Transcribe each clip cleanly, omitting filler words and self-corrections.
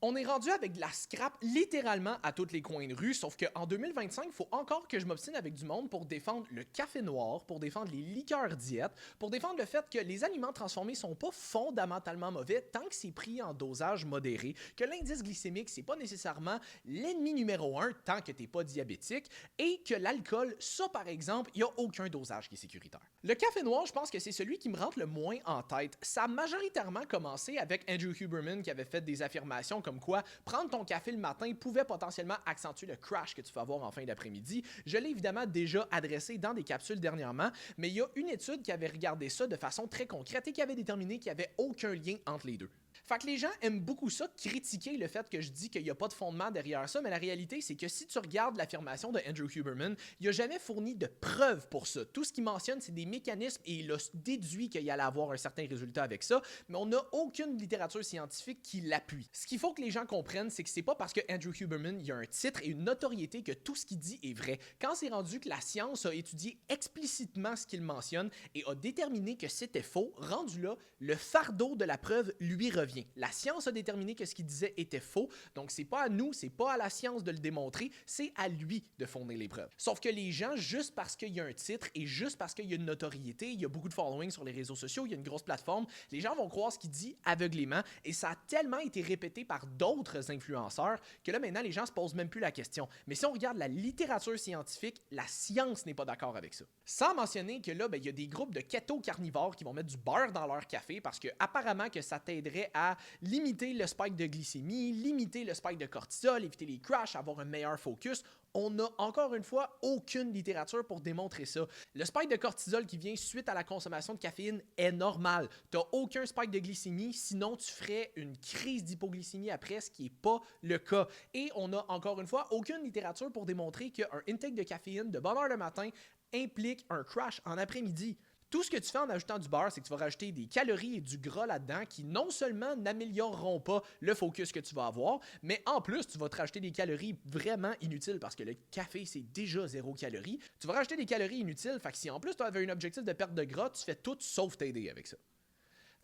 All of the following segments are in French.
On est rendu avec de la scrap littéralement à tous les coins de rue, sauf qu'en 2025, il faut encore que je m'obstine avec du monde pour défendre le café noir, pour défendre les liqueurs diète, pour défendre le fait que les aliments transformés sont pas fondamentalement mauvais tant que c'est pris en dosage modéré, que l'indice glycémique c'est pas nécessairement l'ennemi numéro 1 tant que t'es pas diabétique, et que l'alcool, ça par exemple, il y a aucun dosage qui est sécuritaire. Le café noir, je pense que c'est celui qui me rentre le moins en tête. Ça a majoritairement commencé avec Andrew Huberman qui avait fait des affirmations comme quoi prendre ton café le matin pouvait potentiellement accentuer le crash que tu vas avoir en fin d'après-midi. Je l'ai évidemment déjà adressé dans des capsules dernièrement, mais il y a une étude qui avait regardé ça de façon très concrète et qui avait déterminé qu'il n'y avait aucun lien entre les deux. Fait que les gens aiment beaucoup ça, critiquer le fait que je dis qu'il n'y a pas de fondement derrière ça, mais la réalité, c'est que si tu regardes l'affirmation de Andrew Huberman, il n'a jamais fourni de preuves pour ça. Tout ce qu'il mentionne, c'est des mécanismes et il a déduit qu'il allait avoir un certain résultat avec ça, mais on n'a aucune littérature scientifique qui l'appuie. Ce qu'il faut que les gens comprennent, c'est que c'est pas parce que Andrew Huberman il a un titre et une notoriété que tout ce qu'il dit est vrai. Quand c'est rendu que la science a étudié explicitement ce qu'il mentionne et a déterminé que c'était faux, rendu là, le fardeau de la preuve lui revient. La science a déterminé que ce qu'il disait était faux, donc c'est pas à nous, c'est pas à la science de le démontrer, c'est à lui de fournir les preuves. Sauf que les gens, juste parce qu'il y a un titre et juste parce qu'il y a une notoriété, il y a beaucoup de following sur les réseaux sociaux, il y a une grosse plateforme, les gens vont croire ce qu'il dit aveuglément et ça a tellement été répété par d'autres influenceurs que là maintenant les gens se posent même plus la question. Mais si on regarde la littérature scientifique, la science n'est pas d'accord avec ça. Sans mentionner que là, il y a des groupes de keto-carnivores qui vont mettre du beurre dans leur café parce que apparemment que ça t'aiderait à limiter le spike de glycémie, limiter le spike de cortisol, éviter les crashs, avoir un meilleur focus. On n'a encore une fois aucune littérature pour démontrer ça. Le spike de cortisol qui vient suite à la consommation de caféine est normal. Tu n'as aucun spike de glycémie, sinon tu ferais une crise d'hypoglycémie après, ce qui n'est pas le cas. Et on n'a encore une fois aucune littérature pour démontrer qu'un intake de caféine de bonne heure le matin implique un crash en après-midi. Tout ce que tu fais en ajoutant du beurre, c'est que tu vas rajouter des calories et du gras là-dedans qui non seulement n'amélioreront pas le focus que tu vas avoir, mais en plus, tu vas te rajouter des calories vraiment inutiles parce que le café, c'est déjà 0 calories. Tu vas rajouter des calories inutiles, fait que si en plus tu avais un objectif de perte de gras, tu fais tout sauf t'aider avec ça.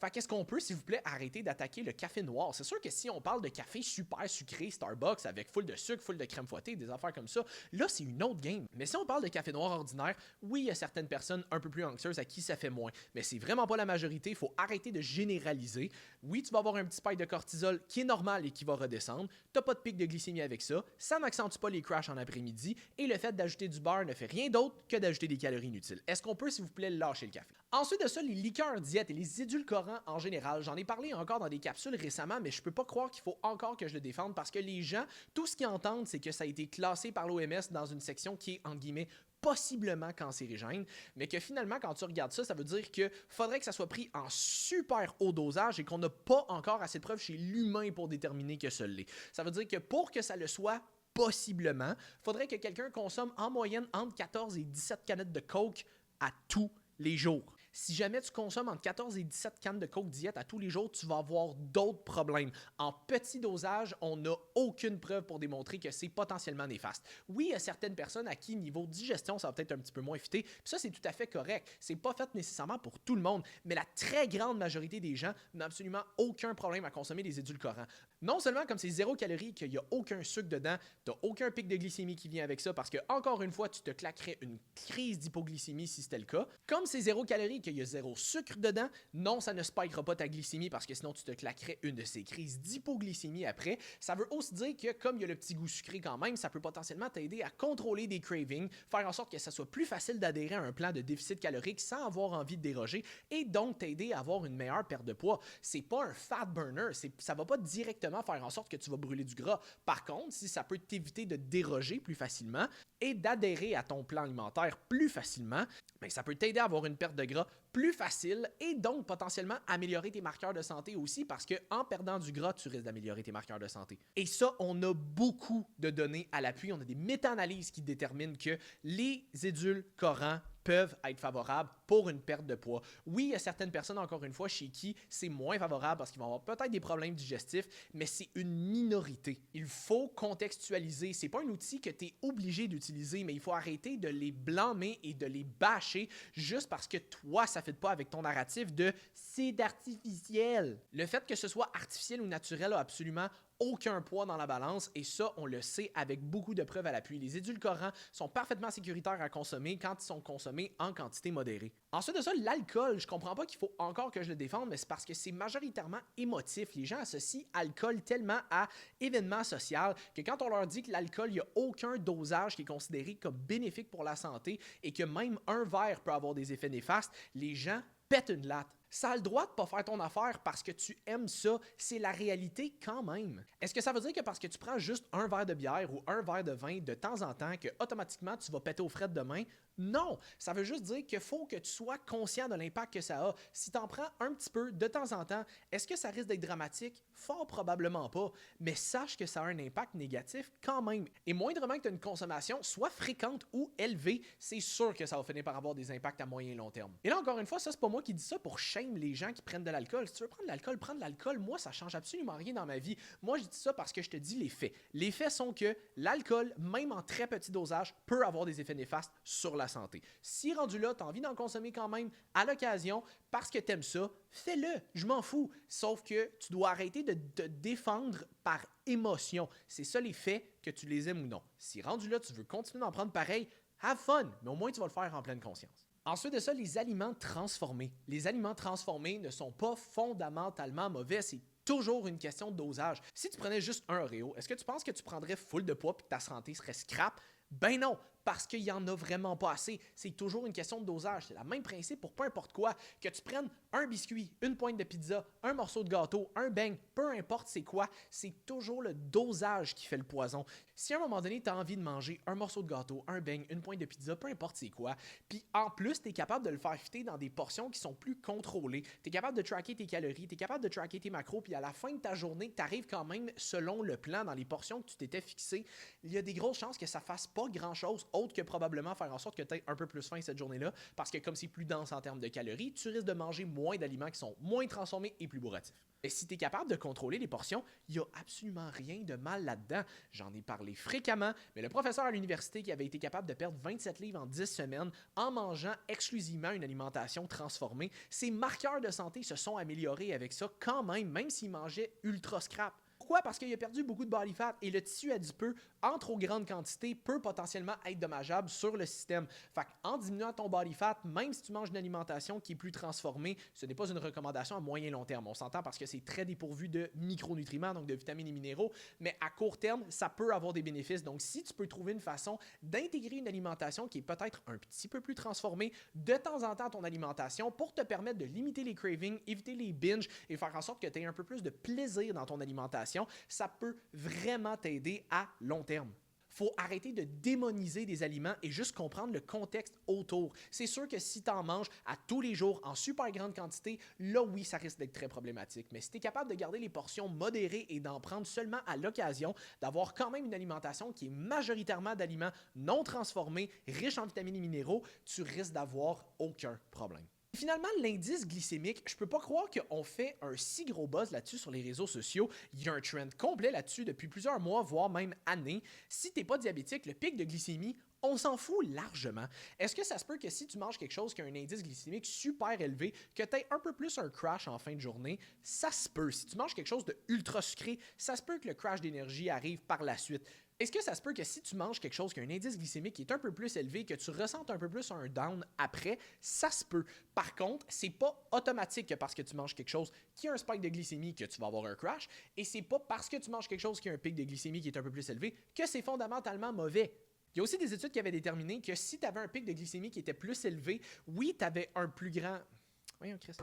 Fait qu'est-ce qu'on peut, s'il vous plaît, arrêter d'attaquer le café noir? C'est sûr que si on parle de café super sucré, Starbucks, avec full de sucre, full de crème fouettée, des affaires comme ça, là, c'est une autre game. Mais si on parle de café noir ordinaire, oui, il y a certaines personnes un peu plus anxieuses à qui ça fait moins. Mais c'est vraiment pas la majorité, il faut arrêter de généraliser. Oui, tu vas avoir un petit spike de cortisol qui est normal et qui va redescendre. T'as pas de pic de glycémie avec ça. Ça n'accentue pas les crashs en après-midi. Et le fait d'ajouter du beurre ne fait rien d'autre que d'ajouter des calories inutiles. Est-ce qu'on peut, s'il vous plaît, lâcher le café? Ensuite de ça, les liqueurs diète et les édulcorants en général. J'en ai parlé encore dans des capsules récemment, mais je peux pas croire qu'il faut encore que je le défende parce que les gens, tout ce qu'ils entendent, c'est que ça a été classé par l'OMS dans une section qui est, entre guillemets, possiblement cancérigène, mais que finalement, quand tu regardes ça, ça veut dire qu'il faudrait que ça soit pris en super haut dosage et qu'on n'a pas encore assez de preuves chez l'humain pour déterminer que ça l'est. Ça veut dire que pour que ça le soit, possiblement, il faudrait que quelqu'un consomme en moyenne entre 14 et 17 canettes de Coke à tous les jours. Si jamais tu consommes entre 14 et 17 cannes de Coke diète à tous les jours, tu vas avoir d'autres problèmes. En petit dosage, on n'a aucune preuve pour démontrer que c'est potentiellement néfaste. Oui, il y a certaines personnes à qui, niveau digestion, ça va peut-être un petit peu moins fitter, puis ça, c'est tout à fait correct. C'est pas fait nécessairement pour tout le monde, mais la très grande majorité des gens n'ont absolument aucun problème à consommer des édulcorants. Non seulement comme c'est 0 calories, qu'il n'y a aucun sucre dedans, tu n'as aucun pic de glycémie qui vient avec ça parce que, encore une fois, tu te claquerais une crise d'hypoglycémie si c'était le cas. Comme c'est 0 calories, qu'il y a 0 sucre dedans, non, ça ne spikera pas ta glycémie parce que sinon tu te claquerais une de ces crises d'hypoglycémie après. Ça veut aussi dire que comme il y a le petit goût sucré quand même, ça peut potentiellement t'aider à contrôler des cravings, faire en sorte que ça soit plus facile d'adhérer à un plan de déficit calorique sans avoir envie de déroger et donc t'aider à avoir une meilleure perte de poids. C'est pas un fat burner, ça va pas directement faire en sorte que tu vas brûler du gras. Par contre, si ça peut t'éviter de déroger plus facilement et d'adhérer à ton plan alimentaire plus facilement, bien, ça peut t'aider à avoir une perte de gras plus facile et donc potentiellement améliorer tes marqueurs de santé aussi parce qu'en perdant du gras, tu risques d'améliorer tes marqueurs de santé. Et ça, on a beaucoup de données à l'appui. On a des méta-analyses qui déterminent que les édulcorants peuvent être favorables pour une perte de poids. Oui, il y a certaines personnes, encore une fois, chez qui c'est moins favorable parce qu'ils vont avoir peut-être des problèmes digestifs, mais c'est une minorité. Il faut contextualiser. C'est pas un outil que tu es obligé d'utiliser, mais il faut arrêter de les blâmer et de les bâcher juste parce que toi, ça ne fit pas avec ton narratif de « c'est d'artificiel ». Le fait que ce soit artificiel ou naturel a absolument aucun poids dans la balance et ça, on le sait avec beaucoup de preuves à l'appui. Les édulcorants sont parfaitement sécuritaires à consommer quand ils sont consommés en quantité modérée. Ensuite de ça, l'alcool, je comprends pas qu'il faut encore que je le défende, mais c'est parce que c'est majoritairement émotif. Les gens associent alcool tellement à événement social que quand on leur dit que l'alcool, il n'y a aucun dosage qui est considéré comme bénéfique pour la santé et que même un verre peut avoir des effets néfastes, les gens pètent une latte. Ça a le droit de pas faire ton affaire parce que tu aimes ça, c'est la réalité quand même. Est-ce que ça veut dire que parce que tu prends juste un verre de bière ou un verre de vin de temps en temps, que automatiquement tu vas péter aux frettes demain? Non, ça veut juste dire qu'il faut que tu sois conscient de l'impact que ça a. Si tu en prends un petit peu de temps en temps, est-ce que ça risque d'être dramatique? Fort probablement pas, mais sache que ça a un impact négatif quand même. Et moindrement que tu as une consommation, soit fréquente ou élevée, c'est sûr que ça va finir par avoir des impacts à moyen et long terme. Et là, encore une fois, ça, c'est pas moi qui dis ça pour shame les gens qui prennent de l'alcool. Si tu veux prendre de l'alcool, prends de l'alcool. Moi, ça change absolument rien dans ma vie. Moi, je dis ça parce que je te dis les faits. Les faits sont que l'alcool, même en très petit dosage, peut avoir des effets néfastes sur la santé. Si rendu là, tu as envie d'en consommer quand même à l'occasion parce que tu aimes ça, fais-le, je m'en fous. Sauf que tu dois arrêter de te défendre par émotion. C'est ça les faits, que tu les aimes ou non. Si rendu là, tu veux continuer d'en prendre pareil, have fun, mais au moins tu vas le faire en pleine conscience. Ensuite de ça, les aliments transformés. Les aliments transformés ne sont pas fondamentalement mauvais, c'est toujours une question de dosage. Si tu prenais juste un Oreo, est-ce que tu penses que tu prendrais full de poids et que ta santé serait scrap? Ben non, parce qu'il n'y en a vraiment pas assez. C'est toujours une question de dosage. C'est le même principe pour peu importe quoi. Que tu prennes un biscuit, une pointe de pizza, un morceau de gâteau, un beigne, peu importe c'est quoi, c'est toujours le dosage qui fait le poison. Si à un moment donné, tu as envie de manger un morceau de gâteau, un beigne, une pointe de pizza, peu importe c'est quoi, puis en plus, tu es capable de le faire fitter dans des portions qui sont plus contrôlées, tu es capable de tracker tes calories, tu es capable de tracker tes macros, puis à la fin de ta journée, tu arrives quand même selon le plan dans les portions que tu t'étais fixé, il y a des grosses chances que ça fasse pas grand-chose autre que probablement faire en sorte que tu aies un peu plus faim cette journée-là, parce que comme c'est plus dense en termes de calories, tu risques de manger moins d'aliments qui sont moins transformés et plus bourratifs. Et si tu es capable de contrôler les portions, il n'y a absolument rien de mal là-dedans. J'en ai parlé fréquemment, mais le professeur à l'université qui avait été capable de perdre 27 livres en 10 semaines en mangeant exclusivement une alimentation transformée, ses marqueurs de santé se sont améliorés avec ça quand même s'il mangeait ultra scrap. Pourquoi? Parce qu'il a perdu beaucoup de body fat et le tissu adipeux, en trop grande quantité, peut potentiellement être dommageable sur le système. Fait qu'en diminuant ton body fat, même si tu manges une alimentation qui est plus transformée, ce n'est pas une recommandation à moyen et long terme. On s'entend parce que c'est très dépourvu de micronutriments, donc de vitamines et minéraux, mais à court terme, ça peut avoir des bénéfices. Donc si tu peux trouver une façon d'intégrer une alimentation qui est peut-être un petit peu plus transformée de temps en temps à ton alimentation pour te permettre de limiter les cravings, éviter les binges et faire en sorte que tu aies un peu plus de plaisir dans ton alimentation, ça peut vraiment t'aider à long terme. Faut arrêter de démoniser des aliments et juste comprendre le contexte autour. C'est sûr que si tu en manges à tous les jours en super grande quantité, là oui, ça risque d'être très problématique. Mais si tu es capable de garder les portions modérées et d'en prendre seulement à l'occasion, d'avoir quand même une alimentation qui est majoritairement d'aliments non transformés, riches en vitamines et minéraux, tu risques d'avoir aucun problème. Finalement, l'indice glycémique, je peux pas croire qu'on fait un si gros buzz là-dessus sur les réseaux sociaux. Il y a un trend complet là-dessus depuis plusieurs mois, voire même années. Si t'es pas diabétique, le pic de glycémie, on s'en fout largement. Est-ce que ça se peut que si tu manges quelque chose qui a un indice glycémique super élevé, que tu aies un peu plus un crash en fin de journée? Ça se peut. Si tu manges quelque chose de ultra sucré, ça se peut que le crash d'énergie arrive par la suite. Est-ce que ça se peut que si tu manges quelque chose qui a un indice glycémique qui est un peu plus élevé, que tu ressentes un peu plus un down après? Ça se peut. Par contre, c'est pas automatique que parce que tu manges quelque chose qui a un spike de glycémie que tu vas avoir un crash, et c'est pas parce que tu manges quelque chose qui a un pic de glycémie qui est un peu plus élevé que c'est fondamentalement mauvais. Il y a aussi des études qui avaient déterminé que si tu avais un pic de glycémie qui était plus élevé, oui, tu avais un plus grand... Voyons, Chris.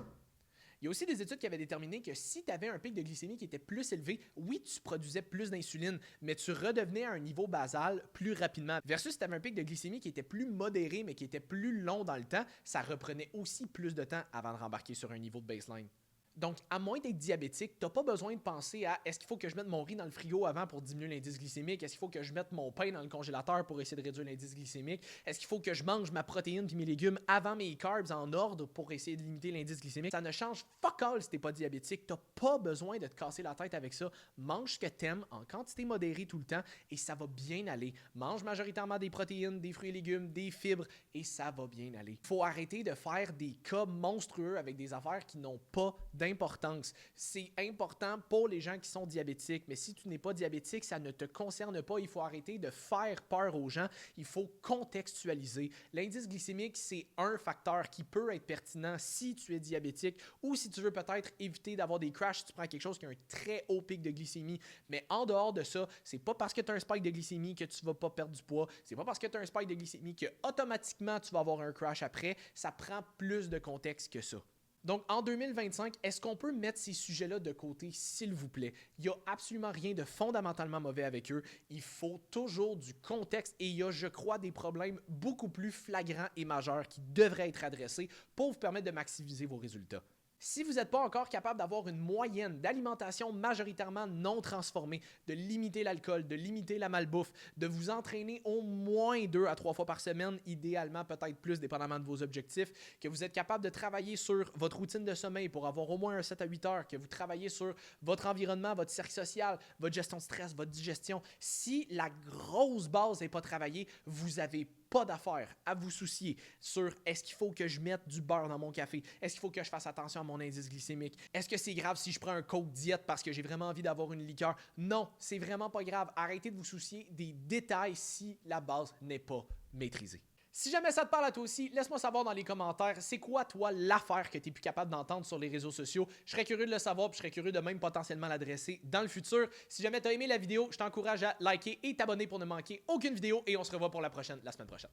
Il y a aussi des études qui avaient déterminé que si tu avais un pic de glycémie qui était plus élevé, oui, tu produisais plus d'insuline, mais tu redevenais à un niveau basal plus rapidement. Versus si tu avais un pic de glycémie qui était plus modéré, mais qui était plus long dans le temps, ça reprenait aussi plus de temps avant de rembarquer sur un niveau de baseline. Donc, à moins d'être diabétique, tu n'as pas besoin de penser à est-ce qu'il faut que je mette mon riz dans le frigo avant pour diminuer l'indice glycémique? Est-ce qu'il faut que je mette mon pain dans le congélateur pour essayer de réduire l'indice glycémique? Est-ce qu'il faut que je mange ma protéine et mes légumes avant mes carbs en ordre pour essayer de limiter l'indice glycémique? Ça ne change fuck all si tu n'es pas diabétique. Tu n'as pas besoin de te casser la tête avec ça. Mange ce que tu aimes en quantité modérée tout le temps et ça va bien aller. Mange majoritairement des protéines, des fruits et légumes, des fibres et ça va bien aller. Il faut arrêter de faire des cas monstrueux avec des affaires qui n'ont pas d'intérêt. d'importance. C'est important pour les gens qui sont diabétiques, mais si tu n'es pas diabétique, ça ne te concerne pas. Il faut arrêter de faire peur aux gens. Il faut contextualiser. L'indice glycémique, c'est un facteur qui peut être pertinent si tu es diabétique ou si tu veux peut-être éviter d'avoir des crashs si tu prends quelque chose qui a un très haut pic de glycémie. Mais en dehors de ça, c'est pas parce que tu as un spike de glycémie que tu vas pas perdre du poids. C'est pas parce que tu as un spike de glycémie que automatiquement tu vas avoir un crash après. Ça prend plus de contexte que ça. Donc, en 2025, est-ce qu'on peut mettre ces sujets-là de côté, s'il vous plaît? Il n'y a absolument rien de fondamentalement mauvais avec eux. Il faut toujours du contexte et il y a, je crois, des problèmes beaucoup plus flagrants et majeurs qui devraient être adressés pour vous permettre de maximiser vos résultats. Si vous n'êtes pas encore capable d'avoir une moyenne d'alimentation majoritairement non transformée, de limiter l'alcool, de limiter la malbouffe, de vous entraîner au moins 2 à 3 fois par semaine, idéalement peut-être plus dépendamment de vos objectifs, que vous êtes capable de travailler sur votre routine de sommeil pour avoir au moins un 7 à 8 heures, que vous travaillez sur votre environnement, votre cercle social, votre gestion de stress, votre digestion, si la grosse base n'est pas travaillée, vous avez pas d'affaire à vous soucier sur est-ce qu'il faut que je mette du beurre dans mon café? Est-ce qu'il faut que je fasse attention à mon indice glycémique? Est-ce que c'est grave si je prends un Coke diète parce que j'ai vraiment envie d'avoir une liqueur? Non, c'est vraiment pas grave. Arrêtez de vous soucier des détails si la base n'est pas maîtrisée. Si jamais ça te parle à toi aussi, laisse-moi savoir dans les commentaires, c'est quoi toi l'affaire que tu es plus capable d'entendre sur les réseaux sociaux. Je serais curieux de le savoir, puis je serais curieux de même potentiellement l'adresser dans le futur. Si jamais tu as aimé la vidéo, je t'encourage à liker et t'abonner pour ne manquer aucune vidéo et on se revoit pour la semaine prochaine.